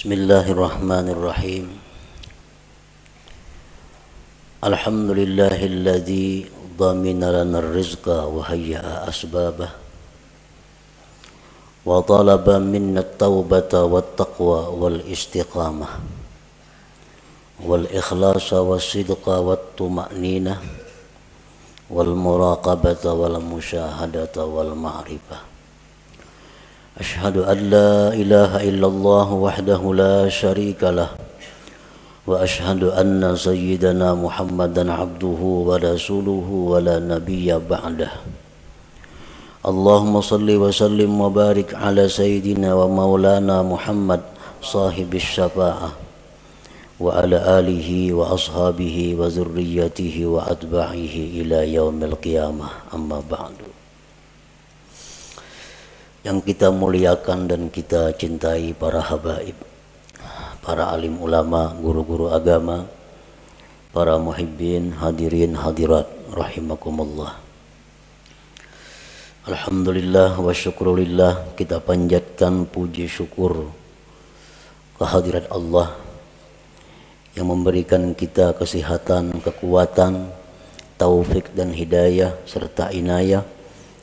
Bismillahirrahmanirrahim. Alhamdulillahilladzi dhamina lana ar-rizqa wa hayya'a asbabah wa talaba minna at-taubata wat-taqwa wal-istiqamah wal-ikhlasa was-sidqa wat-tuma'ninah wal-muraqabata wal-musyahadata wal-ma'rifah. Ashhadu an la ilaha illallah wahdahu la syarika lah wa ashhadu anna sayyidana Muhammadan abduhu wa rasuluhu wa la nabiyya ba'dah. Allahumma salli wa sallim wa barik ala sayyidina wa maulana Muhammad sahibis syafa'ah wa ala alihi wa ashabihi wa zurriyyatihi wa atba'ihi ila yaumil qiyamah, amma ba'du. Yang kita muliakan dan kita cintai para habaib, para alim ulama, guru-guru agama, para muhibbin, hadirin hadirat rahimakumullah. Alhamdulillah wa syukrulillah, kita panjatkan puji syukur kehadirat Allah yang memberikan kita kesehatan, kekuatan, taufik dan hidayah serta inayah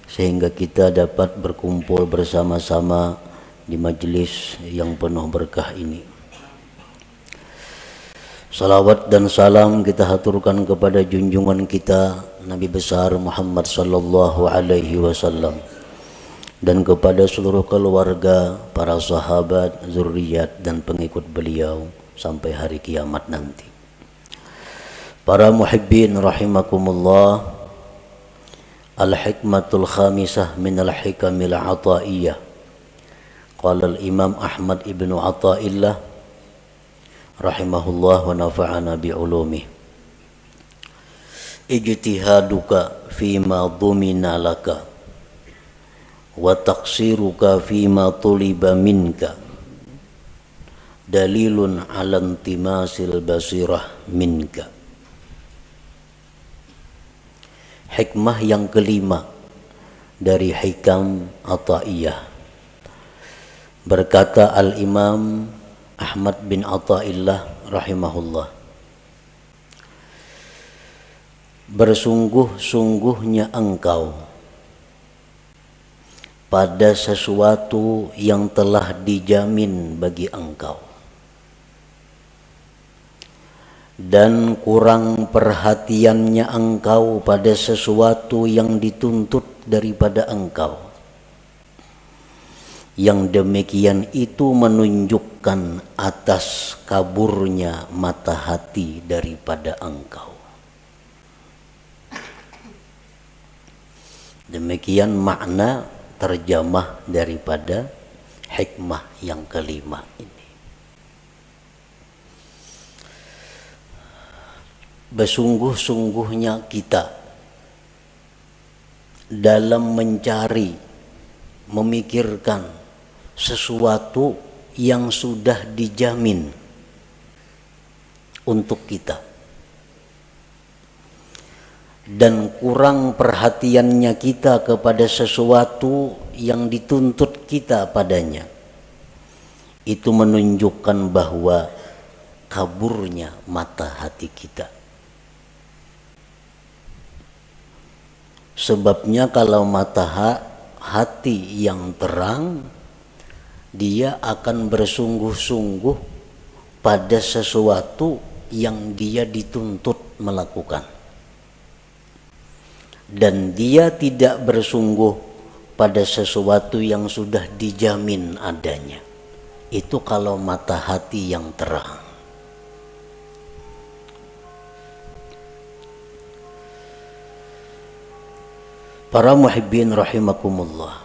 sehingga kita dapat berkumpul bersama-sama di majelis yang penuh berkah ini. Salawat dan salam kita haturkan kepada junjungan kita Nabi besar Muhammad sallallahu alaihi wasallam dan kepada seluruh keluarga, para sahabat, zuriat dan pengikut beliau sampai hari kiamat nanti. Para muhibbin rahimakumullah, al-hikmatul khamisah min al-hikamil ataiyah. Qala al-imam Ahmad ibnu Athaillah rahimahullah wa nafa'ana bi'ulumih. Ijtihaduka fima dhumina laka wa taqsiruka fima tuliba minka dalilun ala intimasil basirah minka. Hikmah yang kelima dari hikam Athaiyah. Berkata Al-Imam Ahmad bin Athaillah rahimahullah, bersungguh-sungguhnya engkau pada sesuatu yang telah dijamin bagi engkau, dan kurang perhatiannya engkau pada sesuatu yang dituntut daripada engkau. Yang demikian itu menunjukkan atas kaburnya mata hati daripada engkau. Demikian makna terjemah daripada hikmah yang kelima ini. Bersungguh-sungguhnya kita dalam mencari, memikirkan sesuatu yang sudah dijamin untuk kita, dan kurang perhatiannya kita kepada sesuatu yang dituntut kita padanya, itu menunjukkan bahwa kaburnya mata hati kita. Sebabnya kalau mata hati yang terang, dia akan bersungguh-sungguh pada sesuatu yang dia dituntut melakukan. Dan dia tidak bersungguh pada sesuatu yang sudah dijamin adanya. Itu kalau mata hati yang terang. Para muhibbin rahimakumullah,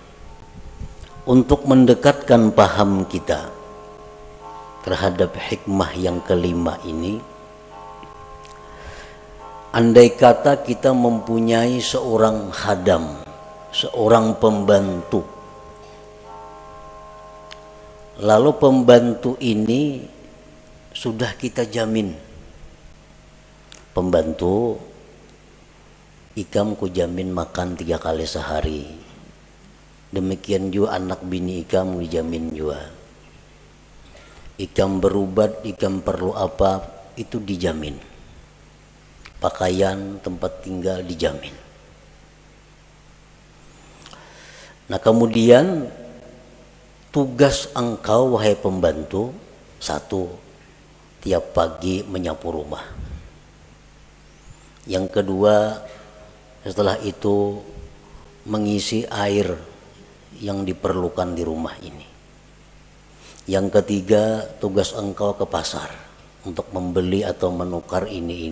untuk mendekatkan paham kita terhadap hikmah yang kelima ini, andai kata kita mempunyai seorang khadam, seorang pembantu, lalu pembantu ini sudah kita jamin, pembantu ikam ku jamin makan 3 kali sehari, demikian juga anak bini ikam dijamin juga. Ikam berubat, ikam perlu apa, itu dijamin. Pakaian, tempat tinggal dijamin. Nah kemudian tugas engkau wahai pembantu, satu, tiap pagi menyapu rumah. Yang kedua, setelah itu mengisi air yang diperlukan di rumah ini. Yang ketiga, tugas engkau ke pasar untuk membeli atau menukar ini.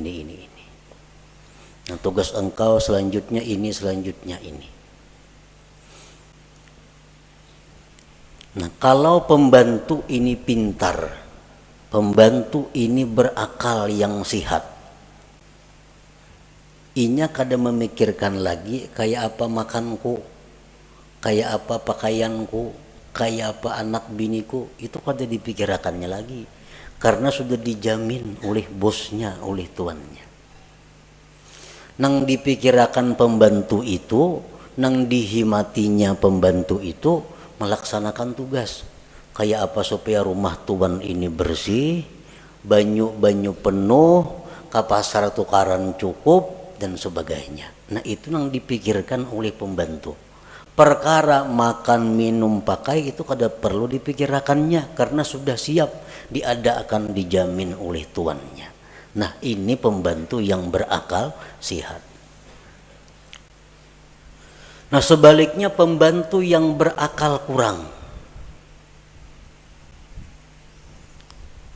Nah, tugas engkau selanjutnya ini. Nah, kalau pembantu ini pintar, pembantu ini berakal yang sihat, inya kada memikirkan lagi kayak apa makanku, kayak apa pakaianku, kayak apa anak biniku, itu kada dipikirkannya lagi, karena sudah dijamin oleh bosnya, oleh tuannya. Nang dipikirkan pembantu itu, nang dihimatinya pembantu itu melaksanakan tugas. Kayak apa supaya rumah tuan ini bersih, banyu penuh, ke pasar tukaran cukup, dan sebagainya. Nah itu yang dipikirkan oleh pembantu. Perkara makan, minum, pakai itu kada perlu dipikirkannya, karena sudah siap diadakan, dijamin oleh tuannya. Nah ini pembantu yang berakal sihat. Nah sebaliknya pembantu yang berakal kurang,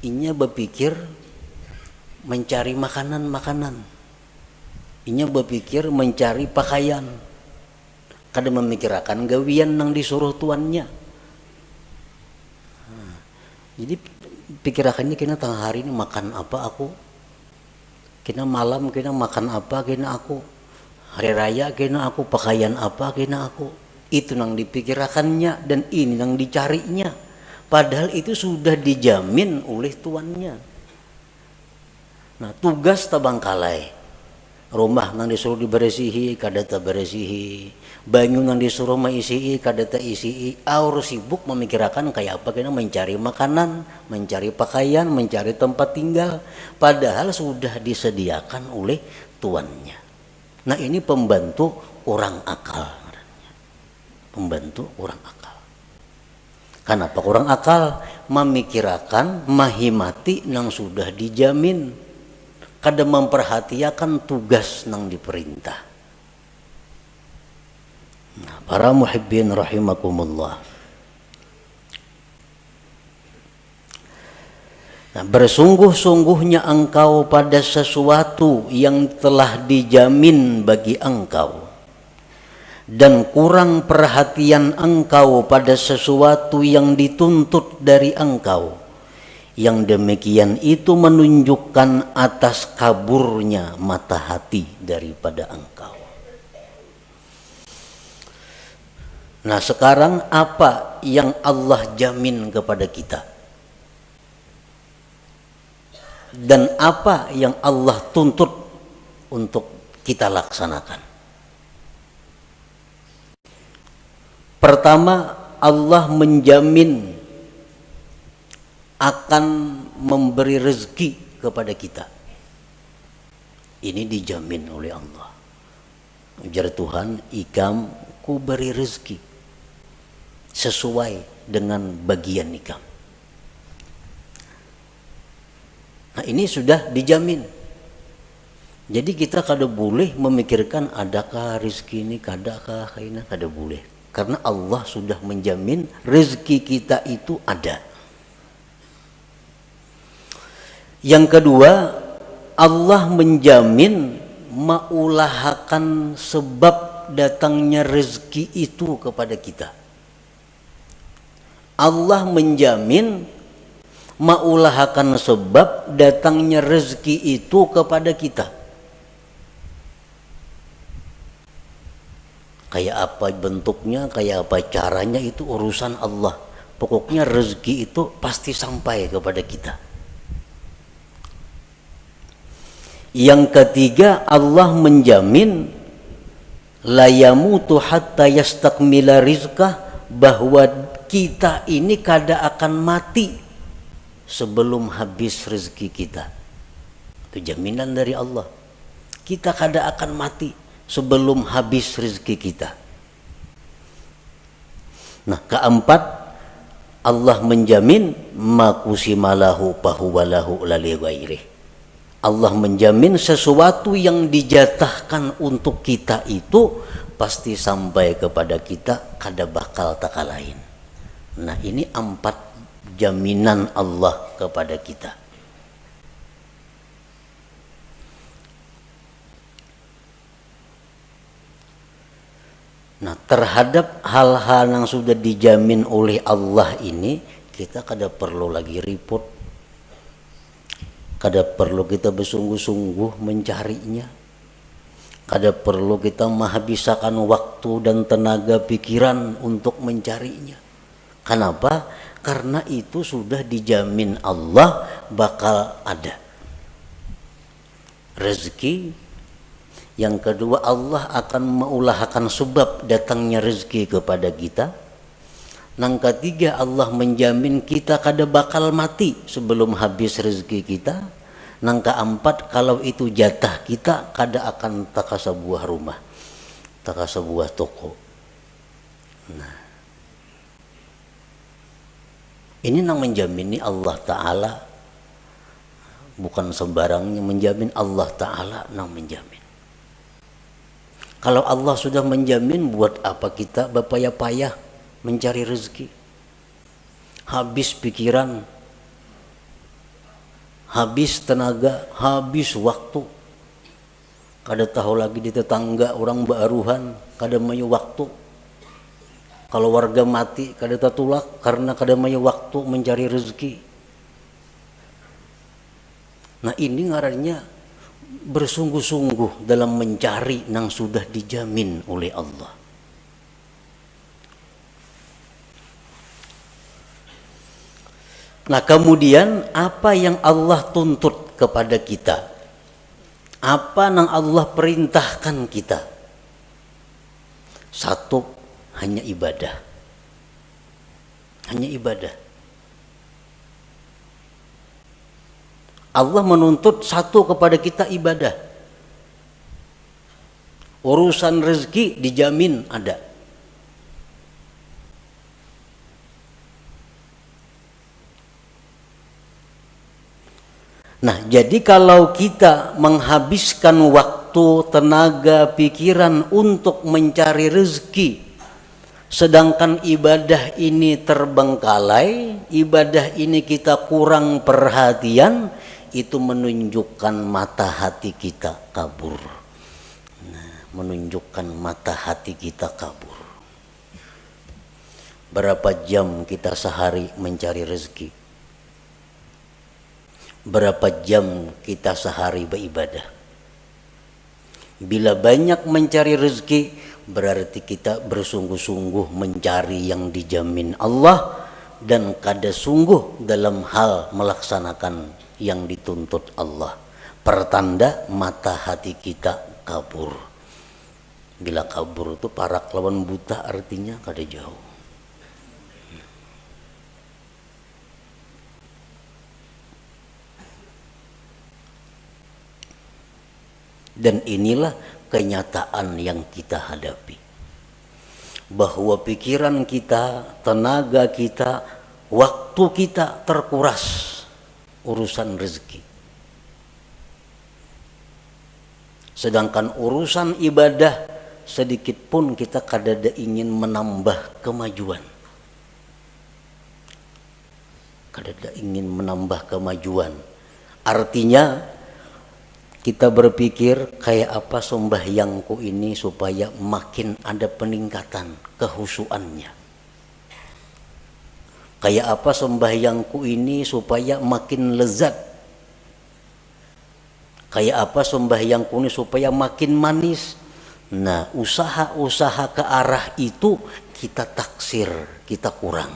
inya berpikir mencari makanan, inya berpikir mencari pakaian, kada memikirkan gawian nang disuruh tuannya. Jadi pikirakannya kena tengah hari ini makan apa aku, kena malam kena makan apa kena aku, hari raya kena aku pakaian apa kena aku. Itu nang dipikirkannya dan ini nang dicarinya, padahal itu sudah dijamin oleh tuannya. Nah tugas tabangkalai, rumah nang disuruh diberesihi kada ta beresihi, banyu nang disuruh maisi kada ta isi, aur sibuk memikirkan kayak apa kena mencari makanan, mencari pakaian, mencari tempat tinggal, padahal sudah disediakan oleh tuannya. Nah ini pembantu kurang akal. Pembantu kurang akal. Kenapa kurang akal? Memikirkan, mahimati nang sudah dijamin, kada memperhatikan tugas nang diperintah. Nah, para muhibbin rahimakumullah. Nah, bersungguh-sungguhnya engkau pada sesuatu yang telah dijamin bagi engkau, dan kurang perhatian engkau pada sesuatu yang dituntut dari engkau, yang demikian itu menunjukkan atas kaburnya mata hati daripada engkau. Nah sekarang apa yang Allah jamin kepada kita? Dan apa yang Allah tuntut untuk kita laksanakan? Pertama, Allah menjamin akan memberi rezeki kepada kita. Ini dijamin oleh Allah. Ujar Tuhan, ikam ku beri rezeki sesuai dengan bagian ikam. Nah ini sudah dijamin. Jadi kita kada boleh memikirkan adakah rezeki ini, kadakah ini, kada boleh. Karena Allah sudah menjamin rezeki kita itu ada. Yang kedua, Allah menjamin maulahakan sebab datangnya rezeki itu kepada kita. Allah menjamin maulahakan sebab datangnya rezeki itu kepada kita. Kayak apa bentuknya, kayak apa caranya, itu urusan Allah. Pokoknya rezeki itu pasti sampai kepada kita. Yang ketiga, Allah menjamin la yamutu hatta yastakmila rizqah, bahwa kita ini kada akan mati sebelum habis rezeki kita. Itu jaminan dari Allah. Kita kada akan mati sebelum habis rezeki kita. Nah, keempat, Allah menjamin makusimalahu pahuwalahu lali ghairih. Allah menjamin sesuatu yang dijatahkan untuk kita itu pasti sampai kepada kita, kada bakal taka lain. Nah, ini 4 jaminan Allah kepada kita. Nah, terhadap hal-hal yang sudah dijamin oleh Allah ini, kita kada perlu lagi repot, kada perlu kita bersungguh-sungguh mencarinya, kada perlu kita menghabiskan waktu dan tenaga pikiran untuk mencarinya. Kenapa? Karena itu sudah dijamin Allah bakal ada rezeki. Yang kedua, Allah akan mengulahkan sebab datangnya rezeki kepada kita. Yang ketiga, Allah menjamin kita kada bakal mati sebelum habis rezeki kita. Yang keempat, kalau itu jatah kita, kada akan taka sebuah rumah, taka sebuah toko. Nah, ini yang menjamini Allah Ta'ala. Bukan sembarangnya menjamin, Allah Ta'ala yang menjamin. Kalau Allah sudah menjamin, buat apa kita berpayah-payah mencari rezeki? Habis pikiran, habis tenaga, habis waktu. Kada tahu lagi di tetangga orang baruhan, kada mayu waktu. Kalau warga mati, kada tatulak karena kada mayu waktu mencari rezeki. Nah, ini ngarannya bersungguh-sungguh dalam mencari yang sudah dijamin oleh Allah. Nah, kemudian apa yang Allah tuntut kepada kita? Apa yang Allah perintahkan kita? Satu, hanya ibadah. Hanya ibadah. Allah menuntut satu kepada kita, ibadah. Urusan rezeki dijamin ada. Nah, jadi kalau kita menghabiskan waktu, tenaga, pikiran untuk mencari rezeki, sedangkan ibadah ini terbengkalai, ibadah ini kita kurang perhatian, itu menunjukkan mata hati kita kabur. Nah, menunjukkan mata hati kita kabur. Berapa jam kita sehari mencari rezeki? Berapa jam kita sehari beribadah? Bila banyak mencari rezeki, berarti kita bersungguh-sungguh mencari yang dijamin Allah dan kada sungguh dalam hal melaksanakan yang dituntut Allah. Pertanda mata hati kita kabur. Bila kabur itu parak lawan buta, artinya kada jauh. Dan inilah kenyataan yang kita hadapi, bahwa pikiran kita, tenaga kita, waktu kita terkuras urusan rezeki. Sedangkan urusan ibadah sedikit pun kita kadada ingin menambah kemajuan. Kadada ingin menambah kemajuan. Artinya kita berpikir kayak apa sembahyangku ini supaya makin ada peningkatan kehusuannya. Kayak apa sembahyangku ini supaya makin lezat. Kayak apa sembahyangku ini supaya makin manis. Nah, usaha-usaha ke arah itu kita taksir, kita kurang.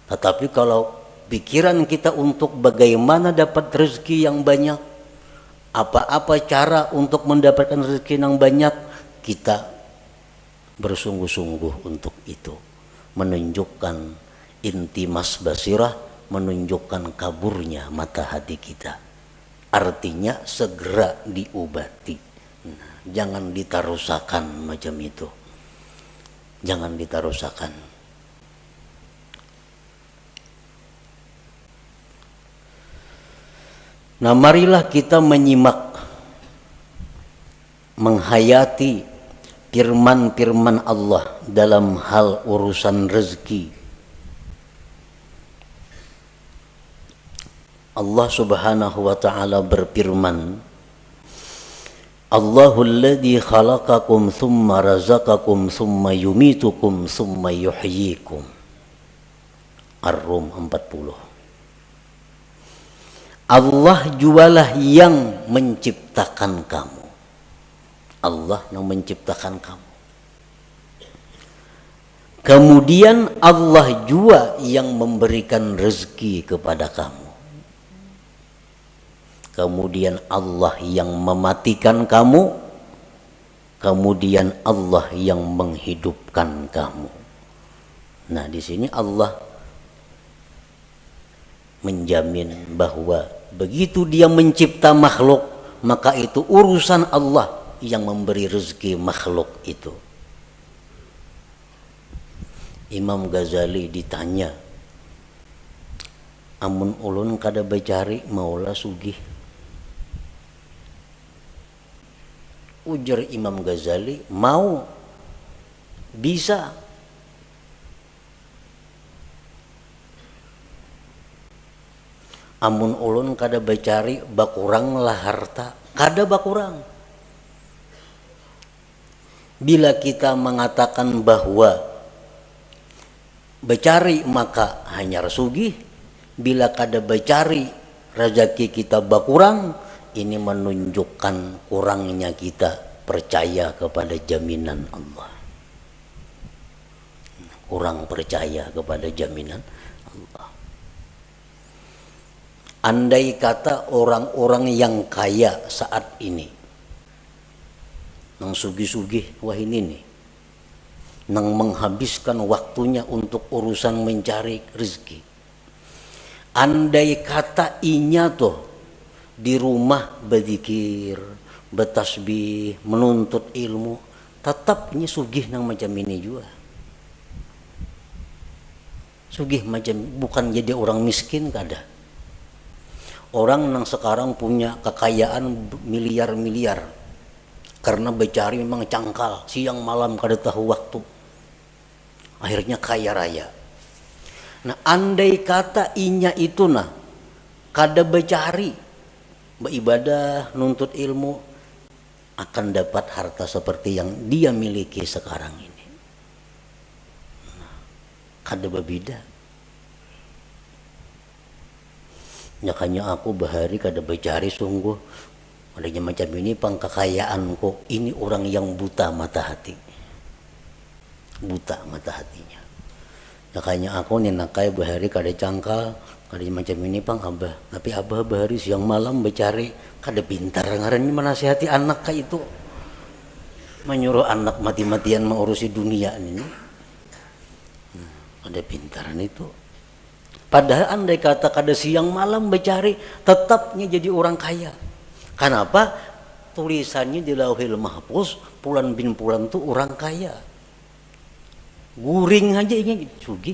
Tetapi kalau pikiran kita untuk bagaimana dapat rezeki yang banyak, apa-apa cara untuk mendapatkan rezeki yang banyak, kita bersungguh-sungguh untuk itu. Menunjukkan intimas basirah menunjukkan kaburnya mata hati kita. Artinya segera diobati. Nah, jangan ditarusakan macam itu. Jangan ditarusakan. Nah, marilah kita menyimak, menghayati firman-firman Allah dalam hal urusan rezeki. Allah Subhanahu wa ta'ala berfirman, Allahul ladzi khalaqakum thumma razaqakum thumma yumitukum thumma yuhyikum. Ar-Rum 40. Allah jualah yang menciptakan kamu. Allah yang menciptakan kamu. Kemudian Allah jua yang memberikan rezeki kepada kamu. Kemudian Allah yang mematikan kamu. Kemudian Allah yang menghidupkan kamu. Nah, di sini Allah menjamin bahwa begitu dia mencipta makhluk, maka itu urusan Allah yang memberi rezeki makhluk itu. Imam Ghazali ditanya, amun ulun kada becari maulah sugih. Ujar Imam Ghazali, mau, bisa. Amun ulun kada becari bakurang lah harta, kada bakurang. Bila kita mengatakan bahwa becari maka hanya sugih, bila kada becari rezeki kita bakurang, ini menunjukkan kurangnya kita percaya kepada jaminan Allah. Kurang percaya kepada jaminan Allah. Andai kata orang-orang yang kaya saat ini, nang sugih-sugih, wah ini nih, nang menghabiskan waktunya untuk urusan mencari rezeki. Andai kata inya tuh di rumah berzikir, bertasbih, menuntut ilmu, tetapnya sugih nang macam ini juga. Sugih macam, bukan jadi orang miskin kada. Orang yang sekarang punya kekayaan miliar-miliar karena becari memang cangkal, siang malam kada tahu waktu, akhirnya kaya raya. Nah, andai kata inya itu nah kada becari, beribadah, nuntut ilmu, akan dapat harta seperti yang dia miliki sekarang ini. Nah, kada berbeda. Nyakanya aku bahari kada becari sungguh, adanya macam ini pangkekayaanku. Ini orang yang buta mata hati, buta mata hatinya. Nyakanya aku ninakai bahari kada cangkal, kada macam ini pang abah. Tapi abah bahari siang malam becari, kada pintar ngarannya menasihati anak kayak itu, menyuruh anak mati-matian mengurusi dunia ini. Kada pintaran itu. Padahal andai kata kada siang malam becari, tetapnya jadi orang kaya. Kenapa? Tulisannya di Lauhil Mahfuz, Pulan bin Pulan itu orang kaya. Guring aja ini sugih.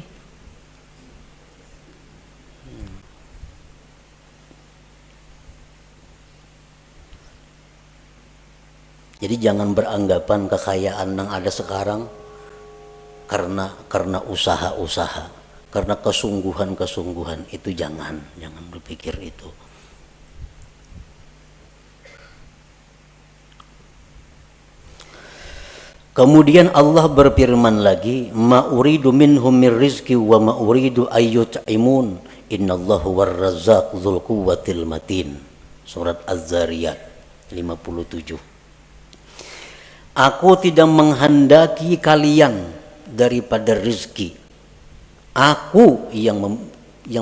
Jadi jangan beranggapan kekayaan yang ada sekarang karena usaha-usaha, karena kesungguhan-kesungguhan, itu jangan berpikir itu. Kemudian Allah berfirman lagi, ma uridu minhum mir rizqi wa ma uridu ayyut'imun innallahu warrazzaq dzul quwwatil matin. Surat Az-Zariyat 57. Aku tidak menghendaki kalian daripada rezeki. Aku yang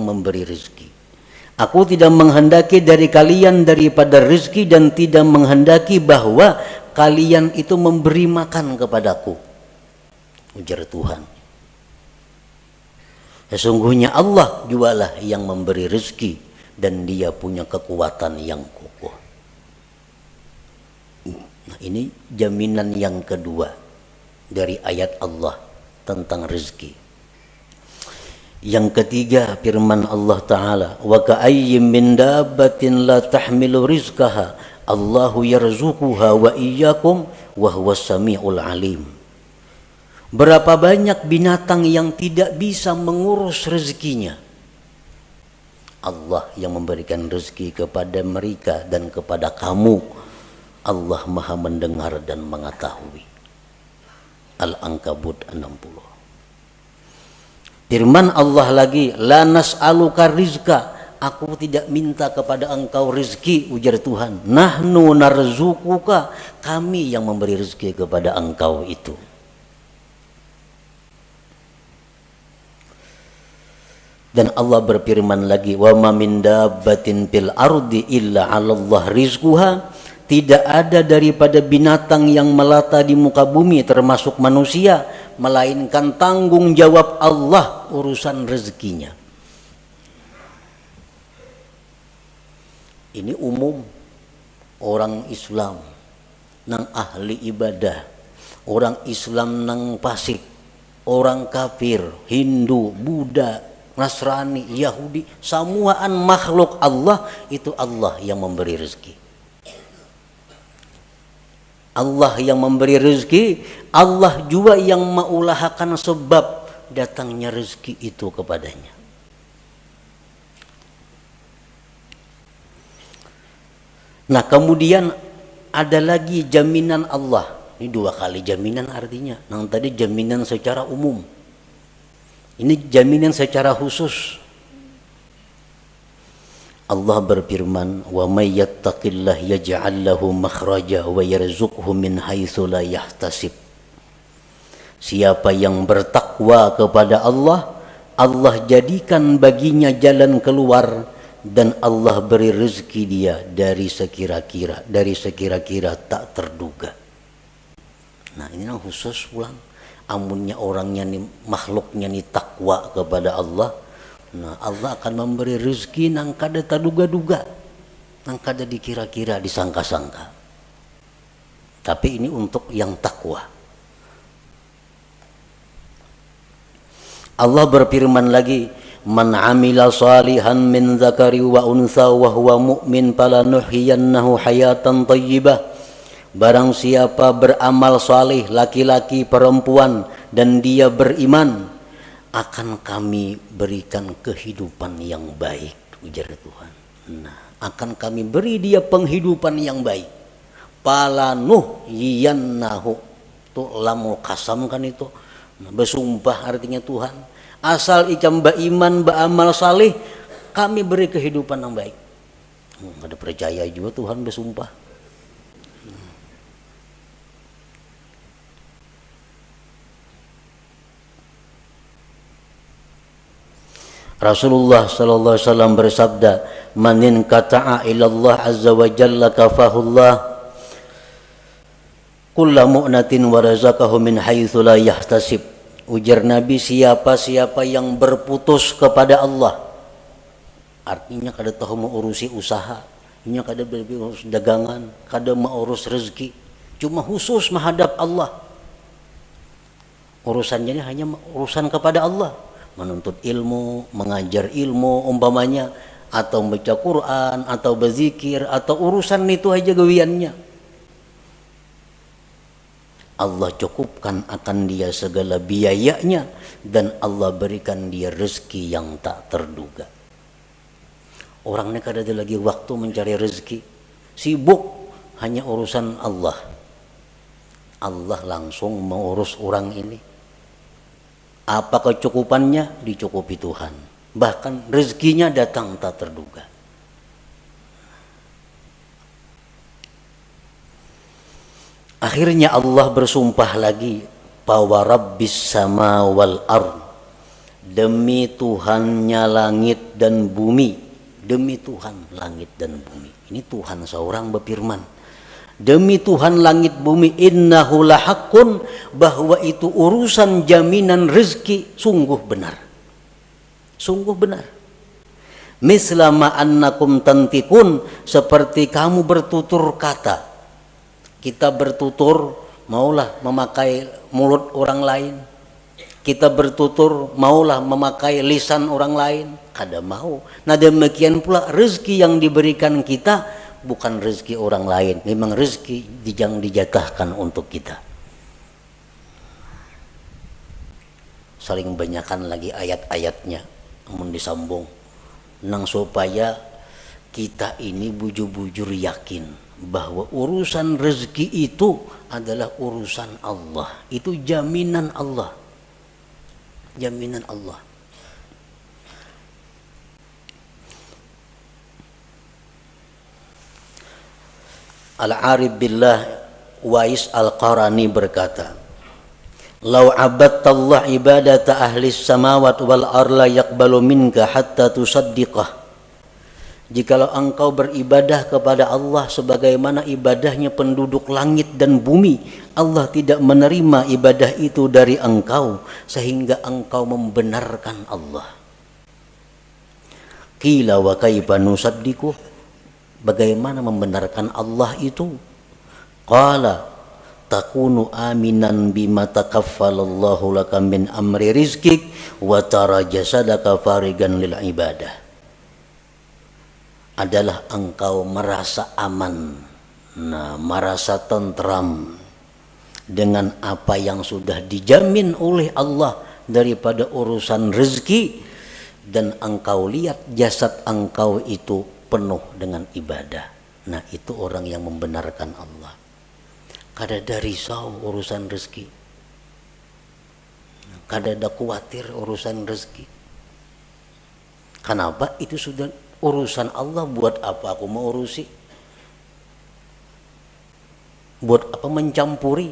memberi rezeki. Aku tidak menghendaki dari kalian daripada rezeki dan tidak menghendaki bahwa kalian itu memberi makan kepadaku, ujar Tuhan. Sesungguhnya Allah jualah yang memberi rezeki dan dia punya kekuatan yang kokoh. Nah, ini jaminan yang kedua dari ayat Allah tentang rezeki. Yang ketiga firman Allah Ta'ala, wa ka'ayyim min dabbatin la tahmilu rizqaha Allahu yarzuquha wa iyyakum wa huwas samiul alim. Berapa banyak binatang yang tidak bisa mengurus rezekinya. Allah yang memberikan rezeki kepada mereka dan kepada kamu. Allah Maha mendengar dan mengetahui. Al-Ankabut 60. Firman Allah lagi, la nas'aluka rizqa, aku tidak minta kepada engkau rezeki, ujar Tuhan. Nahnu narzuquka, kami yang memberi rezeki kepada engkau itu. Dan Allah berfirman lagi, wa ma min dabbatin fil ardi illa 'alallah rizquha, tidak ada daripada binatang yang melata di muka bumi termasuk manusia melainkan tanggung jawab Allah urusan rezekinya. Ini umum orang Islam nang ahli ibadah, orang Islam nang fasik, orang kafir, Hindu, Buddha, Nasrani, Yahudi, semuaan makhluk Allah itu Allah yang memberi rezeki. Allah yang memberi rezeki, Allah juga yang mengulahakan sebab datangnya rezeki itu kepadanya. Nah, kemudian ada lagi jaminan Allah. Ini dua kali jaminan artinya. Yang tadi jaminan secara umum. Ini jaminan secara khusus. Allah berfirman, wa may yattaqillah yaj'al lahu makhraja wa yarzuqhu min haitsu la yahtasib. Siapa yang bertakwa kepada Allah, Allah jadikan baginya jalan keluar dan Allah beri rezeki dia dari sekira-kira tak terduga. Nah, ini yang khusus pulang. Amunnya orangnya nih, makhluknya nih takwa kepada Allah, nah Allah akan memberi rezeki nang kada terduga-duga, nang kada dikira-kira, disangka-sangka. Tapi ini untuk yang takwa. Allah berfirman lagi, man amila salihan min zakari wa unsa wa huwa mu'min falanuhyiyannahu hayatan thayyibah. Barang siapa beramal salih, laki-laki perempuan, dan dia beriman, akan kami berikan kehidupan yang baik, ujar Tuhan. Nah, akan kami beri dia penghidupan yang baik. Falanuhyiyannahu, itu lamul kasam kan itu. Nah, bersumpah artinya Tuhan. Asal ikam beriman, beramal salih, kami beri kehidupan yang baik. Ada percaya juga Tuhan bersumpah. Rasulullah sallallahu alaihi wasallam bersabda, "Manin kata'a ila Allah azza wa jalla kafahullah kullu mu'natin wa razaqahu min haitsu la yahtasib." Ujar Nabi, siapa-siapa yang berputus kepada Allah, artinya kada tahu mau urusi usaha, nya kada berurus dagangan, kada mau urus rezeki, cuma khusus menghadap Allah. Urusannya ini hanya urusan kepada Allah. Menuntut ilmu, mengajar ilmu umpamanya, atau baca Quran, atau berzikir, atau urusan itu aja gawiannya. Allah cukupkan akan dia segala biayanya dan Allah berikan dia rezeki yang tak terduga. Orang ini kada ada lagi waktu mencari rezeki, sibuk hanya urusan Allah. Allah langsung mengurus orang ini. Apa kecukupannya? Dicukupi Tuhan. Bahkan rezekinya datang tak terduga. Akhirnya Allah bersumpah lagi, bahwa Rabbis sama wal ard, demi Tuhannya langit dan bumi. Demi Tuhan langit dan bumi. Ini Tuhan seorang berfirman. Demi Tuhan langit bumi, innahu lahaqqun, bahwa itu urusan jaminan rezeki sungguh benar. Sungguh benar. Mislama annakum tantikun, seperti kamu bertutur kata. Kita bertutur maulah memakai mulut orang lain. Kita bertutur maulah memakai lisan orang lain. Kada mau. Nah demikian pula rezeki yang diberikan kita bukan rezeki orang lain. Memang rezeki yang dijatahkan untuk kita. Saling banyakkan lagi ayat-ayatnya. Namun disambung. Nang supaya kita ini bujur-bujur yakin bahwa urusan rezeki itu adalah urusan Allah. Itu jaminan Allah. Jaminan Allah. Al-Arif Billah Wais Al-Qarani berkata, "Lau abadtallah ibadata ahli samawat wal arla yaqbalu minka hatta tusaddiqah." Jikalau engkau beribadah kepada Allah sebagaimana ibadahnya penduduk langit dan bumi, Allah tidak menerima ibadah itu dari engkau sehingga engkau membenarkan Allah. Qila wa kaifa nusaddiqu? Bagaimana membenarkan Allah itu? Qala takunu aminan bima takaffalallahu laka min amri rizkik wa tara jasadaka farigan lil ibadah. Adalah engkau merasa aman, merasa tentram dengan apa yang sudah dijamin oleh Allah daripada urusan rezeki, dan engkau lihat jasad engkau itu penuh dengan ibadah. Nah itu orang yang membenarkan Allah. Kada ada risau urusan rezeki, kada ada khawatir urusan rezeki. Kenapa? Itu sudah urusan Allah. Buat apa aku mau urusi? Buat apa mencampuri?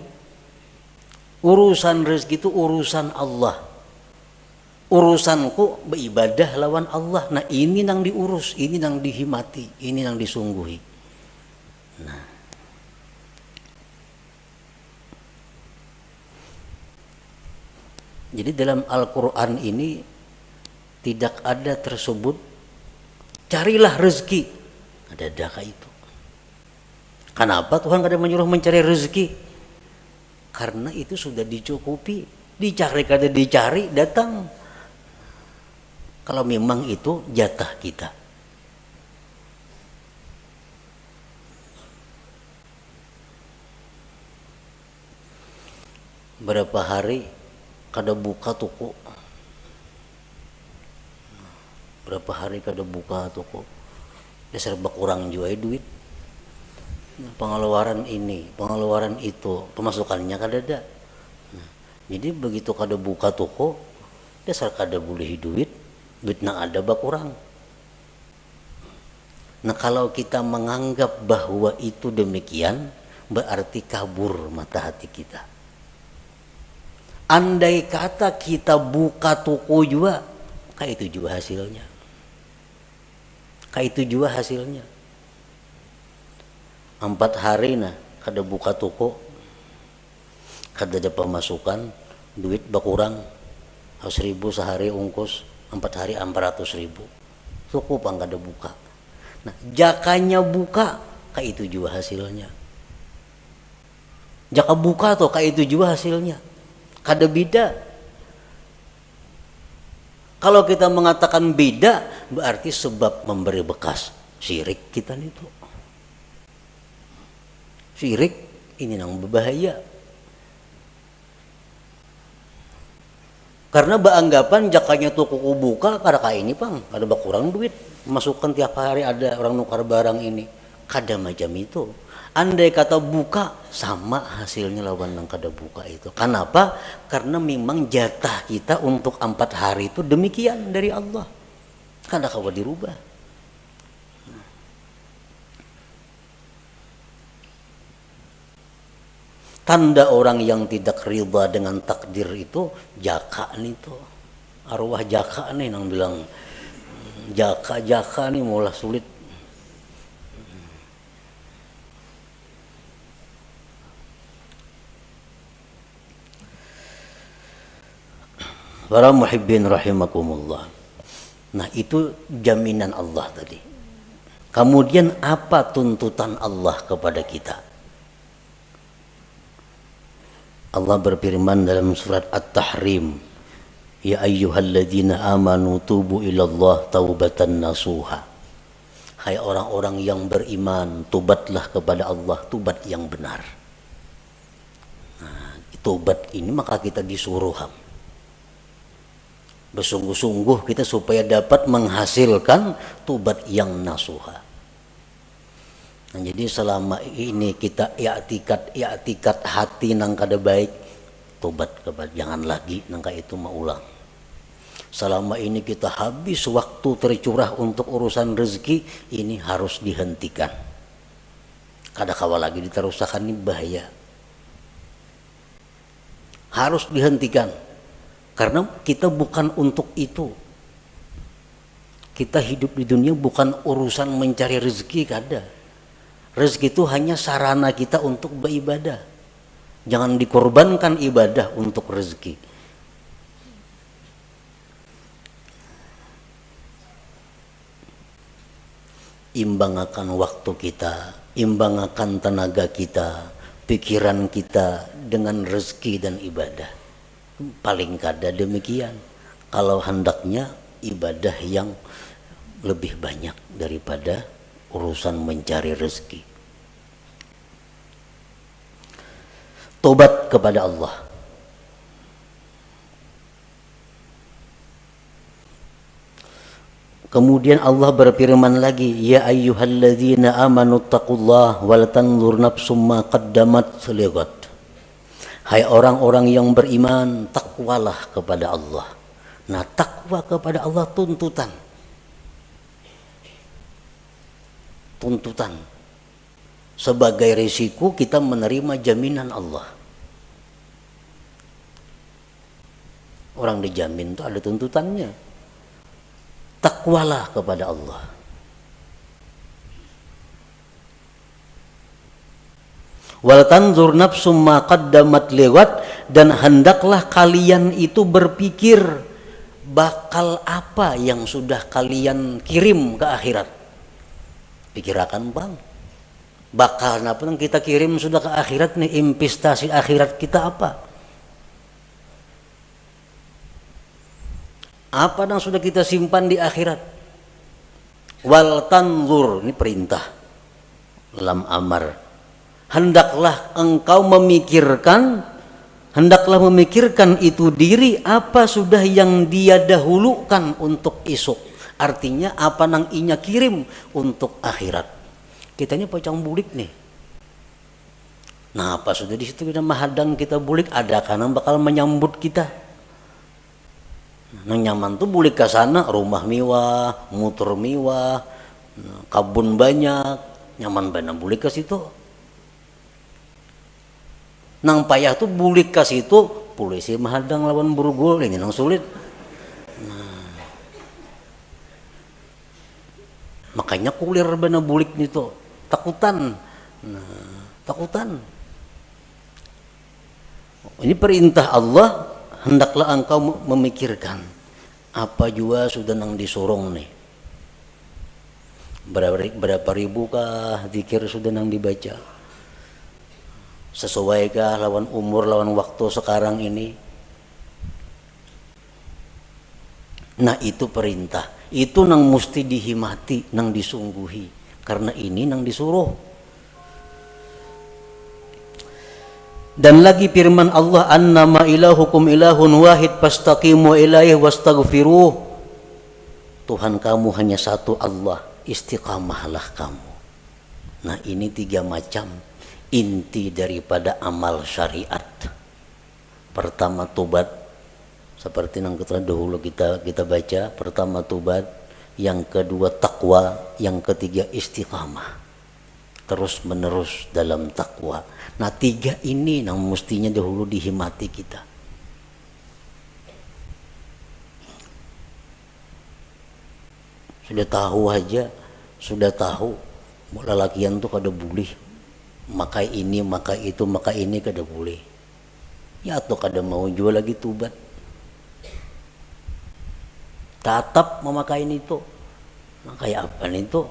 Urusan rezeki itu urusan Allah. Urusanku beribadah lawan Allah. Nah ini nang diurus, ini nang dihimati, ini nang disungguhi. Nah, jadi dalam Al-Quran ini tidak ada tersebut carilah rezeki. Ada itu. Kenapa Tuhan kada menyuruh mencari rezeki? Karena itu sudah dicukupi. Dicari kada dicari datang. Kalau memang itu jatah kita. Berapa hari kada buka toko? Berapa hari kada buka toko? Dasar berkurang juga duit. Pengeluaran ini, pengeluaran itu, pemasukannya kada ada. Nah, jadi begitu kada buka toko, dasar kada boleh duit nang ada berkurang. Nah kalau kita menganggap bahwa itu demikian, berarti kabur mata hati kita. Andai kata kita buka toko juga, kayak itu juga hasilnya. Kayak itu juga hasilnya. 4 hari nah kada buka toko, kada ada pemasukan, duit berkurang 1.000 sehari ungkus, 4 hari 400.000. Toko pang kada buka. Nah jakanya buka, kayak itu juga hasilnya. Jaka buka tuh kayak itu juga hasilnya. Kada beda. Kalau kita mengatakan beda, berarti sebab memberi bekas syirik kita itu. Syirik ini yang berbahaya. Karena beranggapan jakanya toko buka kada kayak ini pang, ada berkurang duit, masukkan tiap hari ada orang nukar barang ini. Kada macam itu. Andai kata buka sama hasilnya lawan yang kada buka itu. Kenapa? Karena memang jatah kita untuk 4 hari itu demikian dari Allah. Kada kawa dirubah. Tanda orang yang tidak riba dengan takdir itu jaka nih tuh. Arwah jaka nih yang bilang jaka nih mulai sulit. Para muhibbin rahimakumullah. Nah itu jaminan Allah tadi. Kemudian apa tuntutan Allah kepada kita? Allah berfirman dalam surat At-Tahrim, ya ayyuhalladzina amanu tubu ilallah taubatan nasuha. Hai orang-orang yang beriman, tobatlah kepada Allah, tobat yang benar. Nah, tobat ini maka kita disuruh bersungguh-sungguh kita supaya dapat menghasilkan tobat yang nasuha. Nah, jadi selama ini kita i'tikat hati nang kada baik, tobat kepada jangan lagi nangka itu maulang. Selama ini kita habis waktu tercurah untuk urusan rezeki, ini harus dihentikan. Kada kawa lagi diterusakan, ini bahaya. Harus dihentikan. Karena kita bukan untuk itu. Kita hidup di dunia bukan urusan mencari rezeki, kada. Rezeki itu hanya sarana kita untuk beribadah. Jangan dikorbankan ibadah untuk rezeki. Imbangkan waktu kita, imbangkan tenaga kita, pikiran kita dengan rezeki dan ibadah. Paling kada demikian. Kalau hendaknya ibadah yang lebih banyak daripada urusan mencari rezeki. Tobat kepada Allah. Kemudian Allah berfirman lagi, ya ayyuhalladzina amanu taqullah wal tanzur nafsum ma qaddamat lighad. Hai orang-orang yang beriman, takwalah kepada Allah. Nah, takwa kepada Allah tuntutan. Tuntutan. Sebagai risiko kita menerima jaminan Allah. Orang dijamin itu ada tuntutannya. Takwalah kepada Allah. Wal tanzur nafsum ma qaddamat liwat, dan hendaklah kalian itu berpikir bakal apa yang sudah kalian kirim ke akhirat. Pikirakan bang, bakal apa yang kita kirim sudah ke akhirat nih, investasi akhirat kita apa? Apa yang sudah kita simpan di akhirat? Wal tanzur, ini perintah lam amar. Hendaklah engkau memikirkan, hendaklah memikirkan itu diri apa sudah yang dia dahulukan untuk esok. Artinya apa nang inya kirim untuk akhirat. Kita ini pocong bulik nih. Nah, apa sudah di situ kita menghadang kita bulik, ada karena bakal menyambut kita. Nang nyaman tuh bulik ke sana, rumah mewah, motor mewah, kabun banyak, nyaman banget bulik ke situ. Nang payah tuh bulik ke situ, polisi menghadang lawan burgul, ini nang sulit. Nah, makanya kulir bener bulik itu, takutan. Nah, takutan. Ini perintah Allah. Hendaklah engkau memikirkan apa juga sudah nang disorong nih. Berapa ribu kah zikir sudah nang dibaca? Sesuaikah lawan umur, lawan waktu sekarang ini? Nah itu perintah. Itu nang mesti dihimati, nang disungguhi. Karena ini nang disuruh. Dan lagi firman Allah, annama ilahukum ilahun wahid fastaqimu ilaihi wastaghfiruh. Tuhan kamu hanya satu Allah, istiqamahlah kamu. Nah ini 3 macam inti daripada amal syariat. Pertama tobat, seperti yang dahulu kita baca. Pertama tobat, yang kedua takwa, yang ketiga istiqamah. Terus menerus dalam takwa. Nah 3 ini yang mestinya dahulu dihimati kita. Sudah tahu aja, sudah tahu lelakian tuh kada boleh makai ini, makai itu, makai ini kada boleh. Ya atau kada mau jual lagi tobat. tetap memakai itu. Memakai apa itu?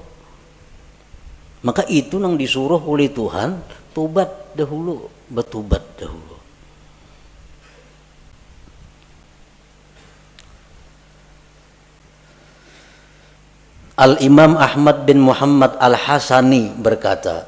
Maka itu yang disuruh oleh Tuhan, tobat dahulu, bertobat dahulu. Al-Imam Ahmad bin Muhammad Al-Hasani berkata,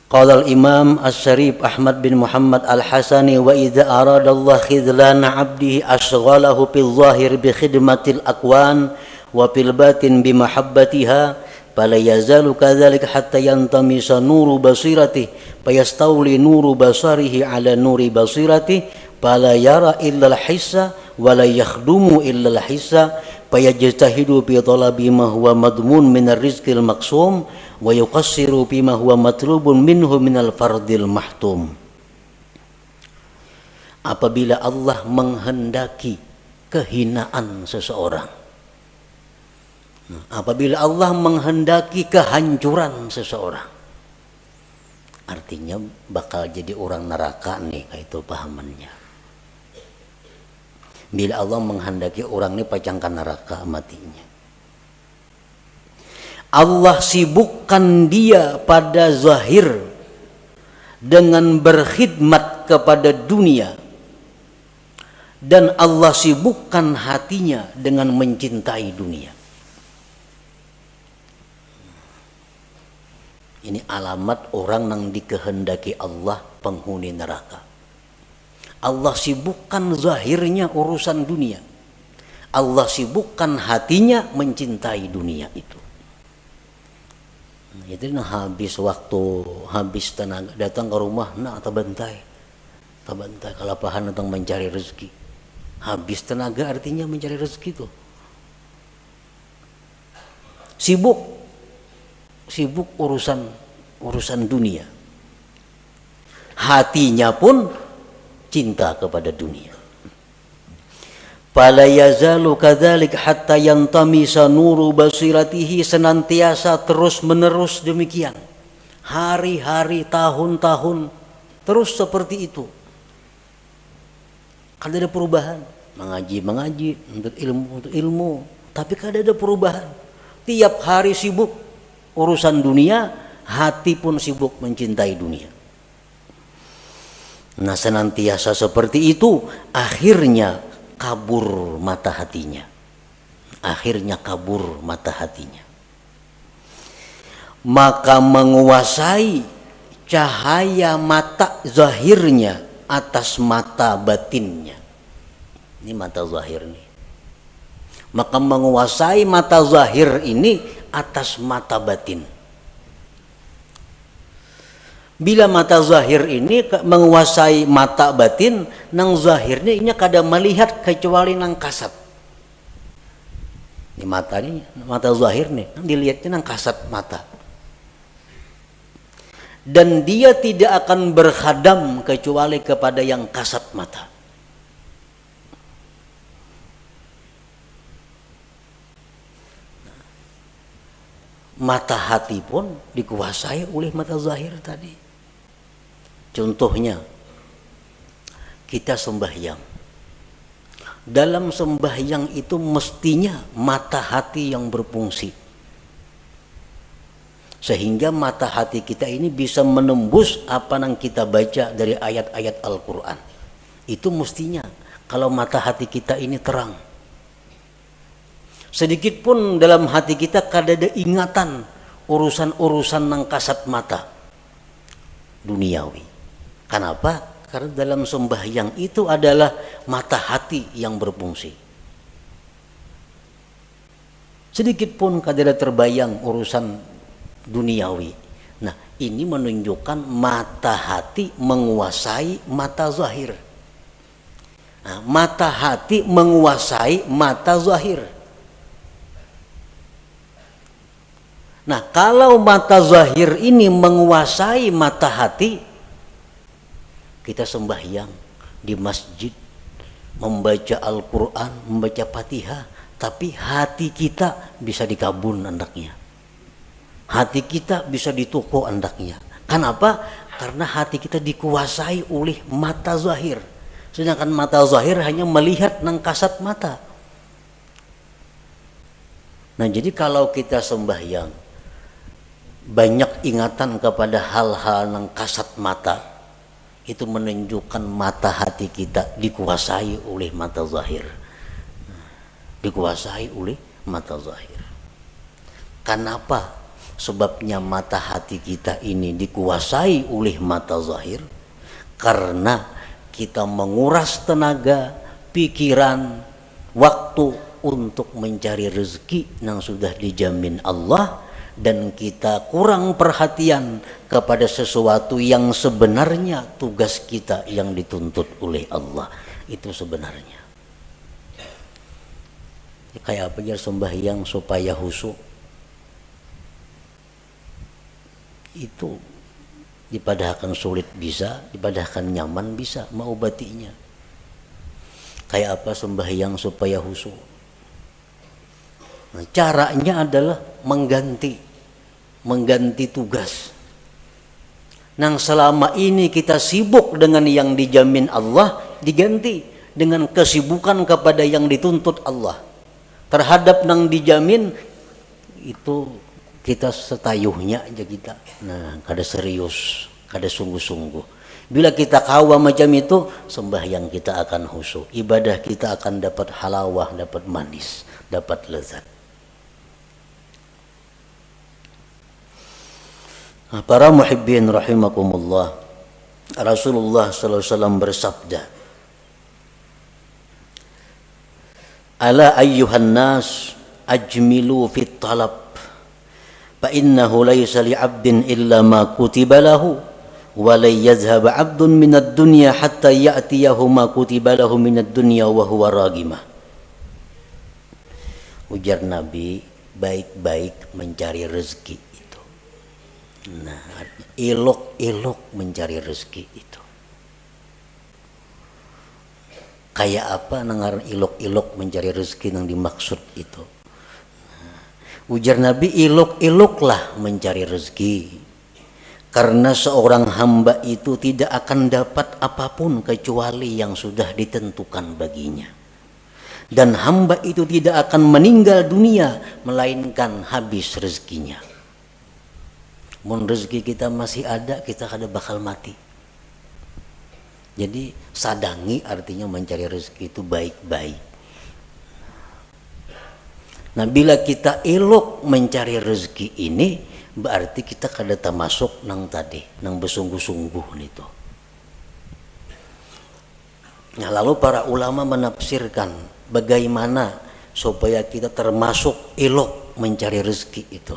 qala al-Imam Asy-Syarif Ahmad bin Muhammad Al-Hasani, wa idza arada Allah khidlana 'abdihi ashghalahu fil zahir bi khidmatil akwan wa fil batin bi mahabbatiha fala yazalu kadzalika hatta yantamisa nuru basirati fayastawli nuru basarihi ala nuri basirati fala yara illa al-hissa wa la yakhdumu illa al-hissa fayajtahidu fi talabi ma huwa madmun min ar-rizqil maqsum wa yuqassiru fi ma huwa matlubun minhu min al-fardil mahtum. Apabila Allah menghendaki kehinaan seseorang, apabila Allah menghendaki kehancuran seseorang, artinya bakal jadi orang neraka nih, kayak itu pahamannya. Bila Allah menghendaki orang ini pacangkan neraka matinya, Allah sibukkan dia pada zahir dengan berkhidmat kepada dunia, dan Allah sibukkan hatinya dengan mencintai dunia. Ini alamat orang yang dikehendaki Allah penghuni neraka. Allah sibukkan zahirnya urusan dunia, Allah sibukkan hatinya mencintai dunia itu. Jadi habis waktu, habis tenaga, datang ke rumah, tabantai kalapahan datang mencari rezeki. Habis tenaga artinya mencari rezeki tuh. Sibuk urusan dunia. Hatinya pun cinta kepada dunia. Fala yazalu kadzalik hatta yantamisa nuru basiratihi, senantiasa terus menerus demikian. Hari-hari, tahun-tahun terus seperti itu. Kada ada perubahan. Mengaji, untuk ilmu, tapi kada ada perubahan. Tiap hari sibuk urusan dunia, hati pun sibuk mencintai dunia. Nah, senantiasa seperti itu, akhirnya kabur mata hatinya. Maka menguasai cahaya mata zahirnya atas mata batinnya. Ini mata zahir nih. Maka menguasai mata zahir ini atas mata batin. Bila mata zahir ini menguasai mata batin, nang zahirnya ini kada melihat kecuali nang kasat. Ini mata zahir nih, dilihatnya nang kasat mata. Dan dia tidak akan berkhadam kecuali kepada yang kasat mata. Mata hati pun dikuasai oleh mata zahir tadi. Contohnya, kita sembahyang. Dalam sembahyang itu mestinya mata hati yang berfungsi. Sehingga mata hati kita ini bisa menembus apa yang kita baca dari ayat-ayat Al-Quran. Itu mestinya kalau mata hati kita ini terang. Sedikit pun dalam hati kita kada ada ingatan urusan-urusan nang kasat mata duniawi. Kenapa? Karena dalam sembahyang itu adalah mata hati yang berfungsi. Sedikit pun kada ada terbayang urusan duniawi. Nah, ini menunjukkan mata hati menguasai mata zahir. Nah, mata hati menguasai mata zahir. Nah, kalau mata zahir ini menguasai mata hati, kita sembahyang di masjid, membaca Al-Quran, membaca Fatihah, tapi hati kita bisa dikabun andaknya. Hati kita bisa ditoko andaknya. Kenapa? Karena hati kita dikuasai oleh mata zahir. Sedangkan mata zahir hanya melihat nang kasat mata. Nah, jadi kalau kita sembahyang banyak ingatan kepada hal-hal yang kasat mata, itu menunjukkan mata hati kita dikuasai oleh mata zahir. Dikuasai oleh mata zahir. Kenapa? Sebabnya mata hati kita ini dikuasai oleh mata zahir karena kita menguras tenaga, pikiran, waktu untuk mencari rezeki yang sudah dijamin Allah, dan kita kurang perhatian kepada sesuatu yang sebenarnya tugas kita yang dituntut oleh Allah. Itu sebenarnya. Kayak apa ya sembahyang supaya khusyuk? Itu dipadahkan sulit bisa, dipadahkan nyaman bisa, mengobatinya. Kayak apa sembahyang supaya khusyuk? Nah, caranya adalah mengganti tugas. Nah, selama ini kita sibuk dengan yang dijamin Allah, diganti dengan kesibukan kepada yang dituntut Allah. Terhadap yang dijamin itu kita setayuhnya aja kita. Nah, kada serius, kada sungguh-sungguh. Bila kita kawa macam itu, sembahyang kita akan khusyuk, ibadah kita akan dapat halawah, dapat manis, dapat lezat. Nah, para muhibbin rahimakumullah, Rasulullah sallallahu alaihi wasallam bersabda, "Ala ayyuhan nas ajmilu fit talab, fa innahu laysa li 'abdin illa ma kutiba lahu, wa la yazhab 'abdun minad dunya hatta ya'tiyahu ma kutiba lahu minad dunya wa huwa ragimah." Ujar Nabi, baik-baik mencari rezeki itu. Nah, elok-elok mencari rezeki itu. Kayak apa nangaran ilok-ilok mencari rezeki yang dimaksud itu? Ujar Nabi, ilok-iloklah mencari rezeki, karena seorang hamba itu tidak akan dapat apapun kecuali yang sudah ditentukan baginya, dan hamba itu tidak akan meninggal dunia melainkan habis rezekinya. Mun rezeki kita masih ada, kita kada bakal mati. Jadi sadangi artinya mencari rezeki itu baik-baik. Nah, bila kita elok mencari rezeki ini, berarti kita kada termasuk nang tadi, nang bersungguh-sungguh itu. Nah, lalu para ulama menafsirkan bagaimana supaya kita termasuk elok mencari rezeki itu.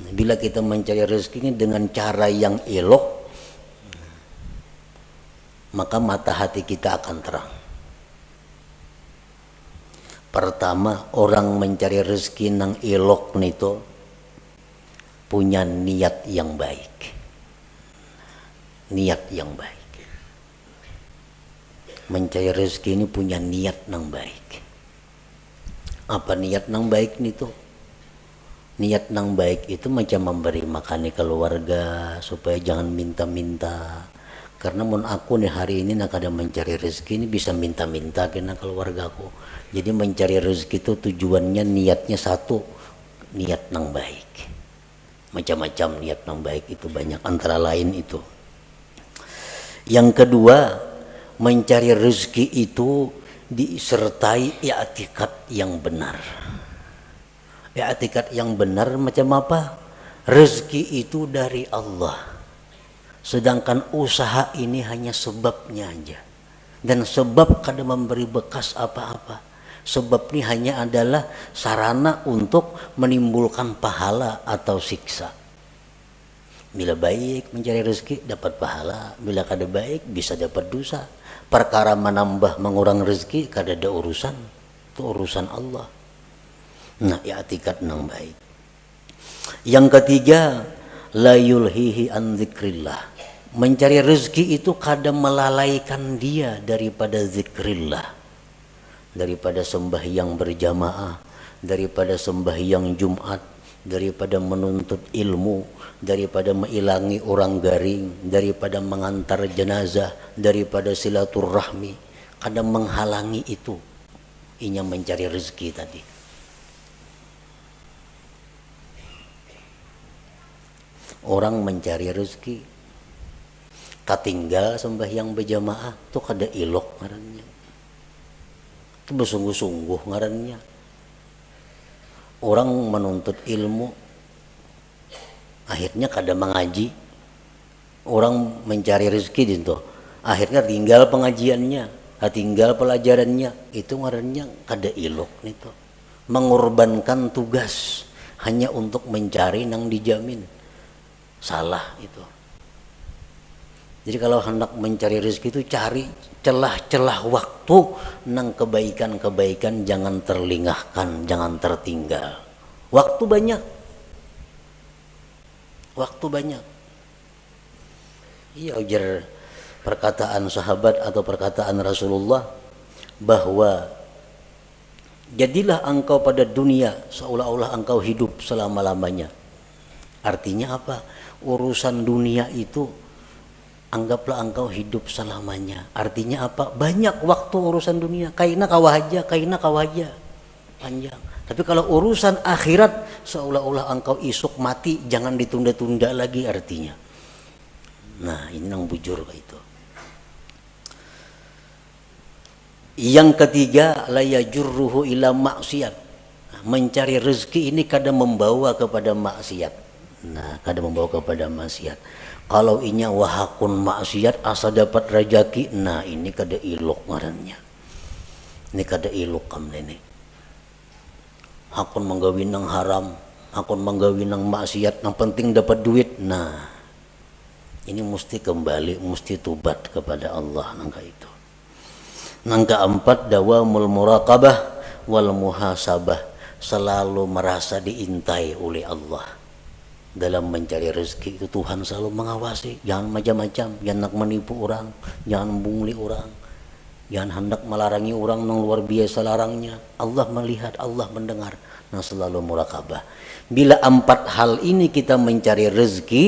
Nah, bila kita mencari rezeki ini dengan cara yang elok, maka mata hati kita akan terang. Pertama, orang mencari rezeki nang elok nito punya niat yang baik. Niat yang baik. Mencari rezeki ini punya niat nang baik. Apa niat nang baik nito? Niat nang baik itu macam memberi makan keluarga supaya jangan minta-minta. Karena mun aku nih hari ini nak ada mencari rezeki ini bisa minta-minta kena keluargaku. Jadi mencari rezeki itu tujuannya niatnya satu, niat nang baik. Macam-macam niat nang baik itu banyak, antara lain itu. Yang kedua, mencari rezeki itu disertai i'tikad yang benar. I'tikad yang benar macam apa? Rezeki itu dari Allah. Sedangkan usaha ini hanya sebabnya aja. Dan sebab kada memberi bekas apa-apa. Sebab ini hanya adalah sarana untuk menimbulkan pahala atau siksa. Bila baik mencari rezeki dapat pahala, bila kada baik bisa dapat dosa. Perkara menambah mengurang rezeki kada ada urusan. Itu urusan Allah. Nah, i'tikad nang baik. Yang ketiga, la yulhihi an dzikrillah. Mencari rezeki itu kadang melalaikan dia daripada zikrillah, daripada sembahyang berjamaah, daripada sembahyang Jumat, daripada menuntut ilmu, daripada mengilangi orang garing, daripada mengantar jenazah, daripada silaturahmi. Kadang menghalangi itu, inya mencari rezeki tadi. orang mencari rezeki katinggal sembahyang berjamaah tuh kada ilok ngarannya, itu bersungguh-sungguh ngarannya. Orang menuntut ilmu akhirnya kada mengaji, orang mencari rezeki di situ akhirnya tinggal pengajiannya, tinggal pelajarannya, itu ngarannya kada ilok nih, mengorbankan tugas hanya untuk mencari nang dijamin, salah itu. Jadi kalau hendak mencari rezeki itu cari celah-celah waktu nang kebaikan-kebaikan, jangan terlingahkan, jangan tertinggal. Waktu banyak. Iya, ujar perkataan sahabat atau perkataan Rasulullah bahwa jadilah engkau pada dunia seolah-olah engkau hidup selama-lamanya. Artinya apa? Urusan dunia itu anggaplah engkau hidup selamanya. Artinya apa? Banyak waktu urusan dunia, kaina kawahaja, panjang. Tapi kalau urusan akhirat seolah-olah engkau isuk mati, jangan ditunda-tunda lagi artinya. Nah, ini yang bujur kayak itu. Yang ketiga, la yajurruhu ila maksiat. Mencari rezeki ini kadang membawa kepada maksiat. Nah, kadang membawa kepada maksiat. Kalau inya wahakun maksiat asa dapat rajaki, nah ini kada ilok ngarannya. Ini kada ilok kam ini. Hakun menggawin nang haram, hakun menggawin nang maksiat, yang penting dapat duit. Nah, ini mesti kembali, mesti tubat kepada Allah nangka itu. Nang keempat, dawamul muraqabah wal muhasabah, selalu merasa diintai oleh Allah. Dalam mencari rezeki itu Tuhan selalu mengawasi, jangan macam-macam, jangan nak menipu orang, jangan bungli orang, jangan hendak melarangi orang yang luar biasa larangnya. Allah melihat, Allah mendengar. Nah, selalu muraqabah. Bila 4 hal ini kita mencari rezeki,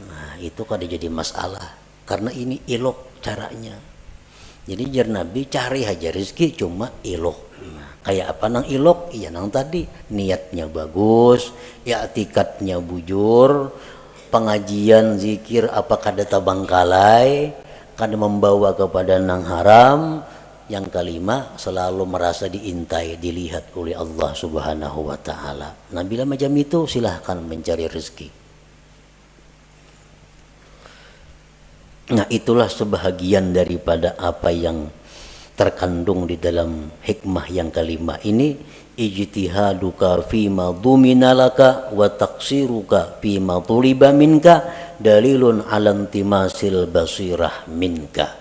nah itu kada jadi masalah, karena ini ilok caranya. Jadi jar Nabi cari aja rezeki cuma ilok. Kayak apa nang ilok? Iya nang tadi niatnya bagus, i'tikadnya bujur, pengajian zikir apa kada tabangkalai, kada membawa kepada nang haram. Yang kelima, selalu merasa diintai, dilihat oleh Allah Subhanahu wa taala. Nah, bila macam itu silahkan mencari rezeki. Nah, itulah sebahagian daripada apa yang terkandung di dalam hikmah yang kelima ini. Ijtihaduka fima dhumina laka wa taqsiruka fima tuliba minka dalilun ala intimasil basirah minka.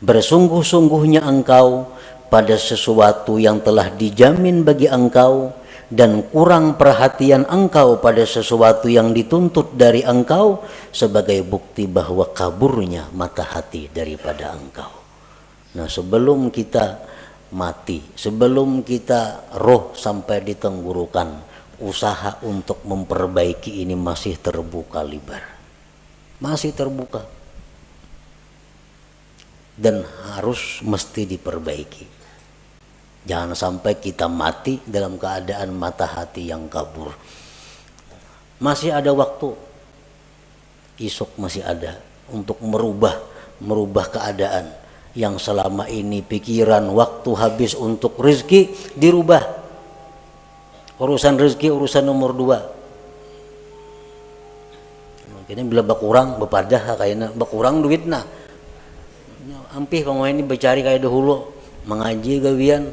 Bersungguh-sungguhnya engkau pada sesuatu yang telah dijamin bagi engkau, dan kurang perhatian engkau pada sesuatu yang dituntut dari engkau, sebagai bukti bahwa kaburnya mata hati daripada engkau. Nah, sebelum kita mati, sebelum kita roh sampai di tenggorokan, usaha untuk memperbaiki ini masih terbuka lebar, masih terbuka, dan harus mesti diperbaiki. Jangan sampai kita mati dalam keadaan mata hati yang kabur. Masih ada waktu, esok masih ada untuk merubah keadaan yang selama ini pikiran waktu habis untuk rezeki dirubah. Urusan rezeki urusan nomor 2. Kini bila bakurang bepadah kayaknya bakurang duit nah. Ampih pemain ini bercari kayak dahulu, mengaji gawian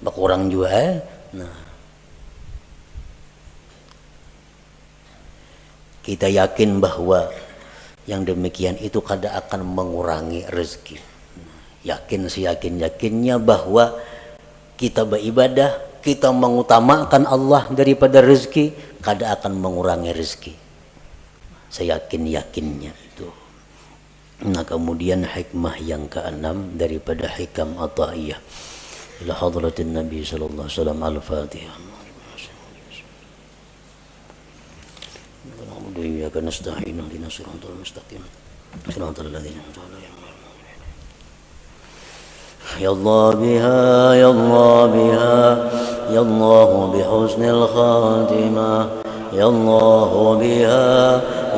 bakurang juga Nah, kita yakin bahwa yang demikian itu kada akan mengurangi rezeki. Yakin seyakin-yakinnya bahwa kita beribadah, kita mengutamakan Allah daripada rezeki, kada akan mengurangi rezeki. Seyakin-yakinnya itu. Nah, kemudian hikmah yang ke-6 daripada hikam Athaiyah ila hadratin Nabi sallallahu alaihi wasallam. Al-Fatihah. Iyyaka nasta'in ihdinas siratal mustaqim. Siratal ladzina an'amta 'alaihim. Ya Allah biha, ya Allah biha, ya Allah bihusnil khatimah, ya Allah biha,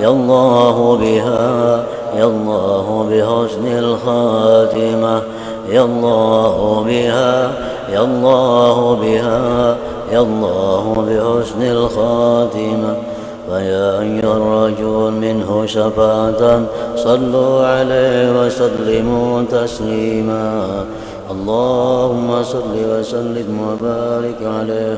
يا الله بها يا الله بحسن الخاتمة يا الله بها يا الله بها يا الله بحسن الخاتمة فيا أيها الرجل منه شفاعة صلوا عليه وسلموا تسليما اللهم صل وسلم وبارك عليه